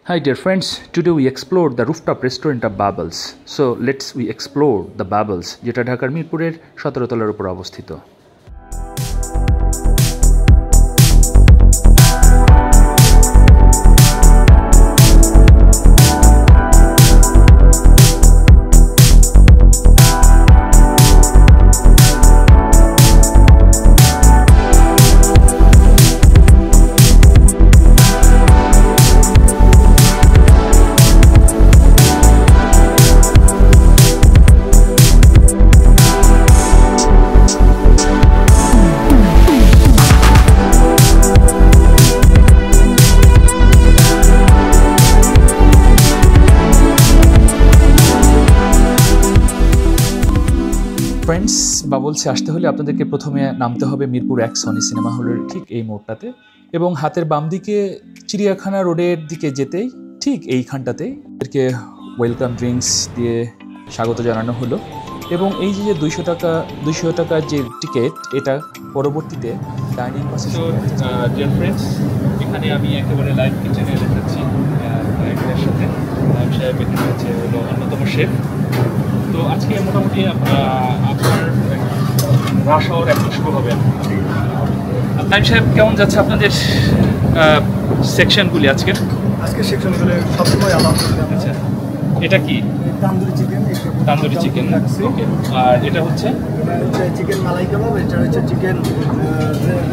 Hi dear friends, today we explore the rooftop restaurant of Bubbles. So we explore the Bubbles, যেটা ঢাকার মিরপুরের 17 তলার উপর অবস্থিত। ফ্রেন্ডস, বাবলসে আসতে হলে আপনাদেরকে প্রথমে নামতে হবে মিরপুর 1 সনি সিনেমা হলের ঠিক এই মোড়টাতে, এবং হাতের বাম দিকে চিড়িয়াখানা রোডের দিকে যেতেই ঠিক এইখানটাতেই এদেরকে ওয়েলকাম ড্রিঙ্কস দিয়ে স্বাগত জানানো হলো। এবং এই যে 200 টাকার যে টিকিট, এটা পরবর্তীতে ডাইনিং পাসে। ডিয়ার ফ্রেন্ডস, এখানে আমি একেবারে লাইভ কিচেনে দেখাচ্ছি লাইভের সাথে। লাইভ সাহেব এখানে হচ্ছে হলো অন্যতম শেফ। তো আজকে মোটামুটি আপনার রাশ আওয়ার এখন শুরু হবে। লাইভ সাহেব, কেমন যাচ্ছে আপনাদের সেকশনগুলি আজকে সেকশনগুলো সবসময় আলহামদুলিল্লাহ। আচ্ছা, এটা কি? তান্দুরি চিকেন। ওকে, আর এটা হচ্ছে চিকেন মালাই কাবাব, এটা হচ্ছে চিকেন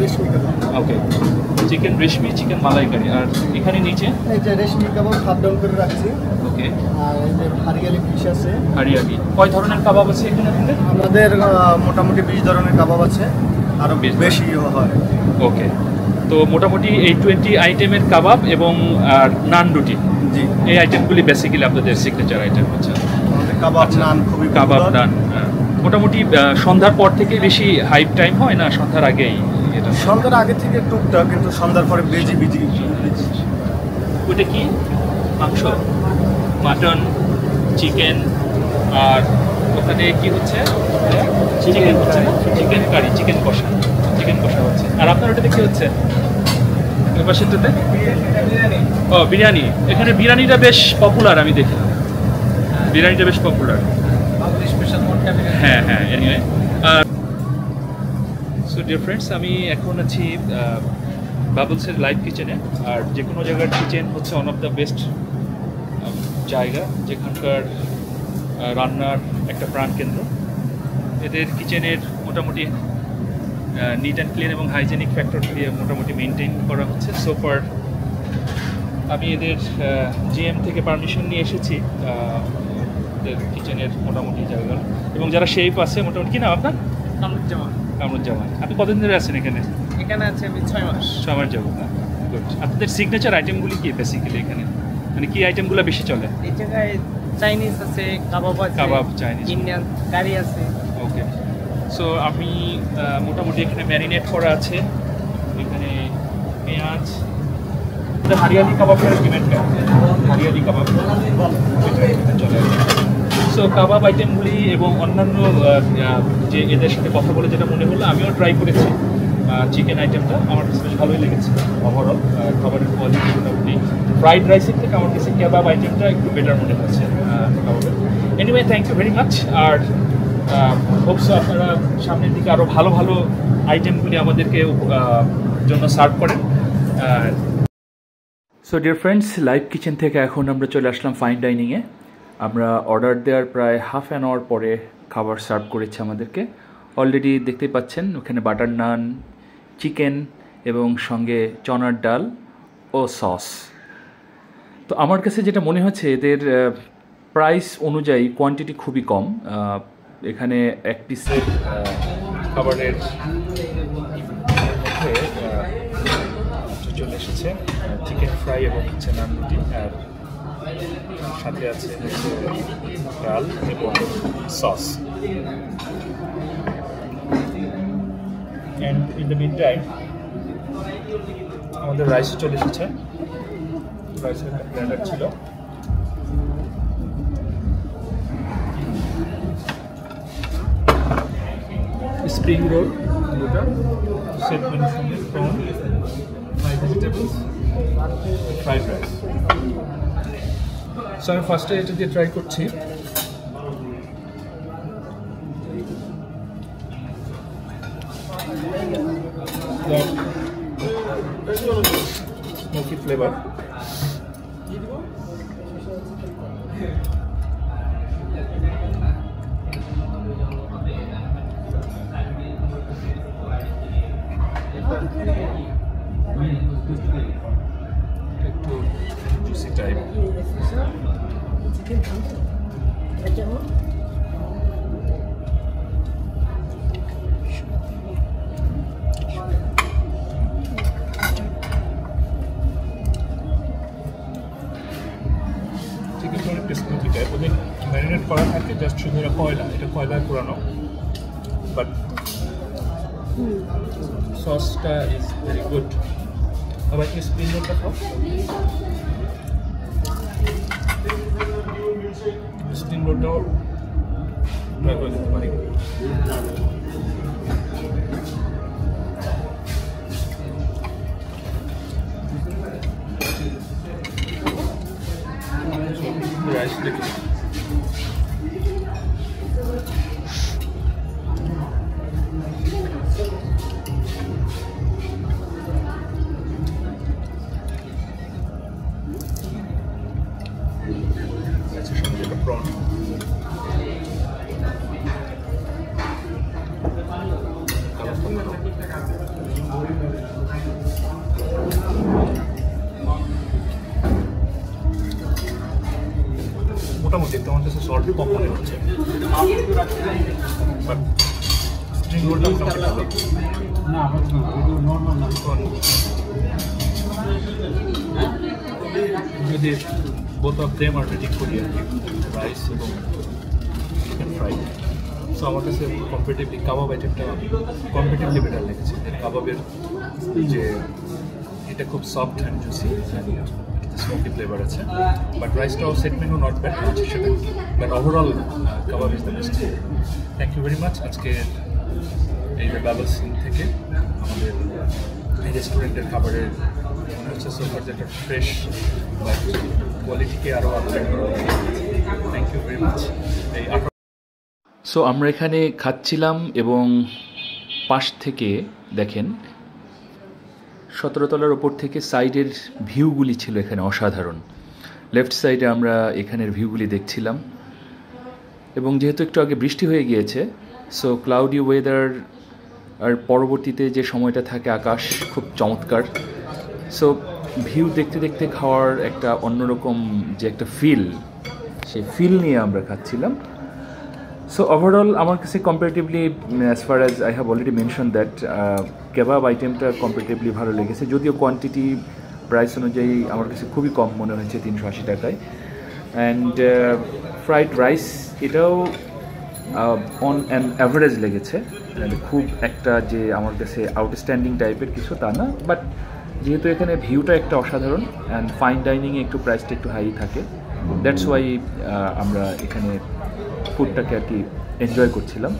রেশমি কাবাব। ওকে, চিকেন রেশমি, চিকেন মালাইকারি। আর এখানে নিচে এটা রেশমি কাবাব হাফ ডাউন করে রাখছি। ওকে, আর এই হারিয়ালি ফিশ আছে। হারিয়ালি কয় ধরনের কাবাব আছে এখানে? আমাদের মোটামুটি 20 ধরনের কাবাব আছে, আরও বেশিও হয়। ওকে, তো মোটামুটি এই 20 আইটেমের কাবাব এবং নান রুটি, জি, এই আইটেমগুলি বেসিক্যালি আপনাদের সিগনেচার আইটেম হচ্ছে। কাবাব নান খুবই কাবাব নান মোটামুটি সন্ধ্যার পর থেকে বেশি হাইপ টাইম হয় না সন্ধ্যার আগেই? সন্ধ্যার আগে থেকে টুকটাক, কিন্তু সন্ধ্যার পরে বিজি। ওইটা কি মাংস? মাটন, চিকেন, আর ওখানে কি হচ্ছে? চিকেন হচ্ছে না? চিকেন কারি, চিকেন কষা হচ্ছে। আর আপনার ওটাতে কি হচ্ছে? পাশেরটাতে ও বিরিয়ানি। এখানে বিরিয়ানিটা বেশ পপুলার, আমি দেখি বিরিয়ানিটা বেশ পপুলার। হ্যাঁ, এনিওয়ে। সো ডিয়ার ফ্রেন্ডস, আমি এখন আছি বাবলসের লাইভ কিচেনে। আর যে কোনো জায়গার কিচেন হচ্ছে ওয়ান অফ দ্য বেস্ট জায়গা, যেখানকার রান্নার একটা প্রাণকেন্দ্র। এদের কিচেনের মোটামুটি নিট অ্যান্ড ক্লিন এবং হাইজেনিক ফ্যাক্টর দিয়ে মোটামুটি মেনটেন করা হচ্ছে। সো ফার আমি এদের জিএম থেকে পারমিশন নিয়ে এসেছি এদের কিচেনের মোটামুটি জায়গা। এবং যারা শেফ আছে মোটামুটি, কি নাম আপনার? কামরুজ্জামান। আপনি কতদিন ধরে আছেন এখানে? আছি আমি 6 মাস। 6 মাস যাবো না? গুড। আপনাদের সিগনেচার আইটেমগুলি কি বেসিক্যালি এখানে, মানে কি আইটেমগুলো বেশি চলে? এই জায়গায় চাইনিজ আছে, কাবাব, চাইনিজ, ইন্ডিয়ান কারি আছে। ওকে, সো আমি মোটামুটি এখানে ম্যারিনেট করা আছে। এখানে পেঁয়াজ, হারিয়ালি কাবাবের ডিমেন্ট, হারিয়ালি কাবাব চলে। সো কাবাব আইটেমগুলি এবং অন্যান্য যে এদের সাথে কথা বলে যেটা মনে হলো, আমিও ট্রাই করেছি চিকেন আইটেমটা, আমার কাছে বেশ ভালোই লেগেছে। ওভারঅল খাবারের কোয়ালিটি মোটামুটি ফ্রাইড রাইসের থেকে আমার কাছে কাবাব আইটেমটা একটু বেটার মনে হচ্ছে কাবাবের। Anyway, thank you very much. আর হোপসো আপনারা সামনের দিকে আরও ভালো ভালো আইটেমগুলি আমাদেরকে জন্য সার্ভ করেন। So dear friends, live kitchen থেকে এখন আমরা চলে আসলাম ফাইন ডাইনিংয়ে। আমরা অর্ডার দেওয়ার প্রায় হাফ অ্যান আওয়ার পরে খাবার সার্ভ করেছে আমাদেরকে। অলরেডি দেখতেই পাচ্ছেন ওখানে বাটার নান, চিকেন এবং সঙ্গে চনার ডাল ও সস। তো আমার কাছে যেটা মনে হচ্ছে, এদের প্রাইস অনুযায়ী কোয়ান্টিটি খুবই কম। এখানে এক পিসের খাবারের চলে এসেছে চিকেন ফ্রাই এবং হচ্ছে নান রুটি, আর সাথে আছে হচ্ছে ডাল এবং sauce. And in the mid time আমাদের রাইসও চলে এসেছে। রাইসের একটা প্ল্যাটার ছিল। স্প্রিং রোল দুটা, সেট মেনুর সঙ্গে prawn, 5 vegetables, fried rice. So আমি ফার্স্টে এটা দিয়ে ট্রাই করছি। স্মোকি ফ্লেভার, একটু জুসি টাইপ। চিকেনটা অনেকটা স্মুথি টাইপ, ওদের ম্যারিনেট করা থাকে জাস্ট শুধু এটা কয়লায় পুরানো, বাট সসটা ইজ ভেরি গুড। আবার কি স্প্রিং রোলটা খাও? স্প্রিং রোলটাও ট্রাই করে দিতে পারি। রাইস দেখি, prawn. মোটামুটি তোমার কাছে সল্ট কম মনে হচ্ছে, বাট স্প্রিং রোলটা মোটামুটি ভালো। যদি both of them are pretty Korean, rice এবং চিকেন ফ্রাই। সো আমার কাছে কম্পারেটিভলি কাবাব আইটেমটা কম্পারেটিভলি বেটার লেগেছে। কাবাবের যে এটা খুব soft and juicy, smoky flavour আছে, বাট রাইসটাও সেটমেন্টও নট ব্যাড মাছের সাথে, but overall kebab is the best. Thank you very much. আজকে এই যে বাবলস থেকে আমাদের এই রেস্টুরেন্টের খাবারের মনে হচ্ছে সোফার যেটা ফ্রেশ বাট কোয়ালিটিকে আরও আপগ্রেড করা। Thank you very much. So আমরা এখানে খাচ্ছিলাম এবং পাশ থেকে দেখেন 17 তলার ওপর থেকে সাইডের ভিউগুলি ছিল এখানে অসাধারণ। লেফট সাইডে আমরা এখানের ভিউগুলি দেখছিলাম এবং যেহেতু একটু আগে বৃষ্টি হয়ে গিয়েছে, সো ক্লাউডি ওয়েদার আর পরবর্তীতে যে সময়টা থাকে আকাশ খুব চমৎকার। সো ভিউ দেখতে দেখতে খাওয়ার একটা অন্যরকম যে একটা ফিল, সেই ফিল নিয়ে আমরা খাচ্ছিলাম। সো ওভারঅল আমার কাছে comparatively as far as I have already mention that কেবাব আইটেমটা কম্পারেটিভলি ভালো লেগেছে, যদিও কোয়ান্টিটি প্রাইস অনুযায়ী আমার কাছে খুবই কম মনে হয়েছে 380 টাকায়। অ্যান্ড ফ্রাইড রাইস এটাও অন অ্যান অ্যাভারেজ লেগেছে, খুব একটা যে আমার কাছে আউটস্ট্যান্ডিং টাইপের কিছু তা না, বাট যেহেতু এখানে ভিউটা একটা অসাধারণ অ্যান্ড ফাইন ডাইনিংয়ে একটু প্রাইসটা একটু হাই থাকে, দ্যাটস ওয়াই আমরা এখানে ফুডটাকে আর কি এনজয় করছিলাম।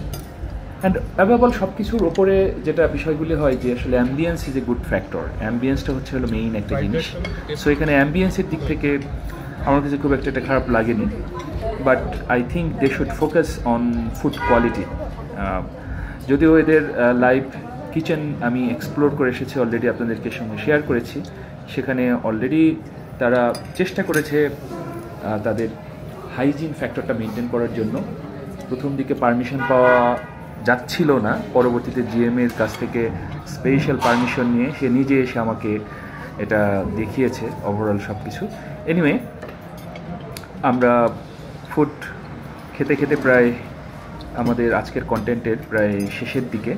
অ্যান্ড অ্যাভেলেবল সব কিছুর ওপরে যেটা বিষয়গুলি হয় যে আসলে ambience is a good factor. অ্যাম্বিয়েন্সটা হচ্ছে হলো মেইন একটা জিনিস। সো এখানে অ্যাম্বিয়েন্সের দিক থেকে আমার কাছে খুব একটা খারাপ লাগেনি, but I think they should focus on food quality. যদিও এদের লাইভ কিচেন আমি এক্সপ্লোর করে এসেছি, অলরেডি আপনাদেরকে সঙ্গে শেয়ার করেছি, সেখানে অলরেডি তারা চেষ্টা করেছে তাদের হাইজিন ফ্যাক্টরটা মেনটেন করার জন্য। প্রথম দিকে পারমিশন পাওয়া যাচ্ছিল না, পরবর্তীতে জিএমের কাছ থেকে স্পেশাল পারমিশন নিয়ে সে নিজে এসে আমাকে এটা দেখিয়েছে ওভারঅল সব কিছু। এনিওয়ে আমরা ফুড খেতে খেতে প্রায় আমাদের আজকের কন্টেন্টের প্রায় শেষের দিকে।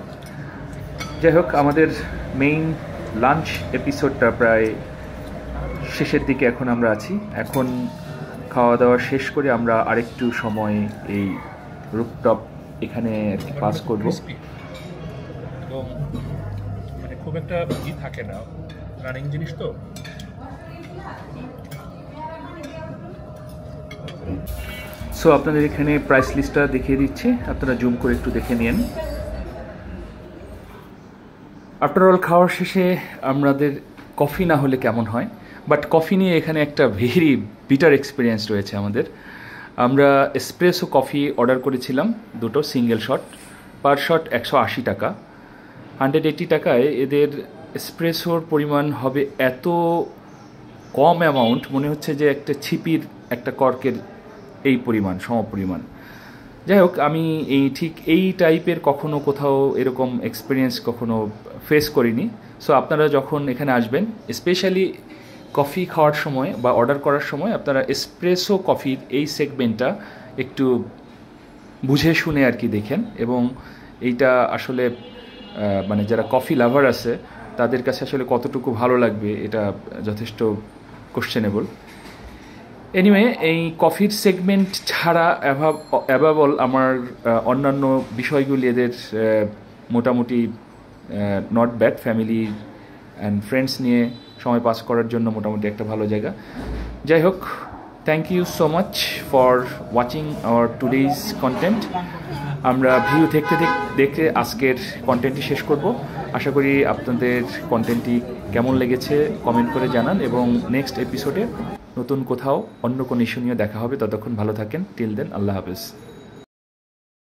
যাই হোক, আমাদের মেইন লাঞ্চ এপিসোডটা প্রায় শেষের দিকে এখন আমরা আছি। এখন খাওয়া দাওয়া শেষ করে আমরা আরেকটু সময় এই রুফটপ এখানে পাস করব। এবং মানে খুব একটা থাকে না, রানিং জিনিস তো। সো আপনাদের এখানে প্রাইস লিস্টটা দেখিয়ে দিচ্ছি, আপনারা জুম করে একটু দেখে নিন। আফটার অল খাওয়ার শেষে আমাদের কফি না হলে কেমন হয়, বাট কফি নিয়ে এখানে একটা ভেরি বিটার এক্সপিরিয়েন্স রয়েছে আমাদের। আমরা এসপ্রেসো কফি অর্ডার করেছিলাম দুটো সিঙ্গেল শট, পার শট 180 টাকা। 180 টাকায় এদের এসপ্রেসোর পরিমাণ হবে এত কম অ্যামাউন্ট, মনে হচ্ছে যে একটা ছিপির একটা কর্কের এই পরিমাণ, সমপরিমাণ। যাই হোক, আমি ঠিক এই টাইপের কখনো কোথাও এরকম এক্সপিরিয়েন্স কখনো ফেস করিনি। সো আপনারা যখন এখানে আসবেন, স্পেশালি কফি খাওয়ার সময় বা অর্ডার করার সময়, আপনারা এসপ্রেসো কফির এই সেগমেন্টটা একটু বুঝে শুনে আর কি দেখেন, এবং এইটা আসলে মানে যারা কফি লাভার আছে তাদের কাছে আসলে কতটুকু ভালো লাগবে এটা যথেষ্ট কোশ্চেনেবল। এনিওয়ে, এই কফির সেগমেন্ট ছাড়া অ্যাভাবল আমার অন্যান্য বিষয়গুলি এদের মোটামুটি not bad. Family and friends নিয়ে সময় পাস করার জন্য মোটামুটি একটা ভালো জায়গা। যাই হোক, thank you so much for watching our today's content. আমরা ভিউ দেখতে দেখতে আজকের কন্টেন্টটি শেষ করব। আশা করি আপনাদের কন্টেন্টটি কেমন লেগেছে কমেন্ট করে জানান, এবং নেক্সট এপিসোডে নতুন কোথাও অন্য কোনো ইস্যু নিয়ে দেখা হবে। ততক্ষণ ভালো থাকেন। টিল দেন, আল্লাহ হাফেজ।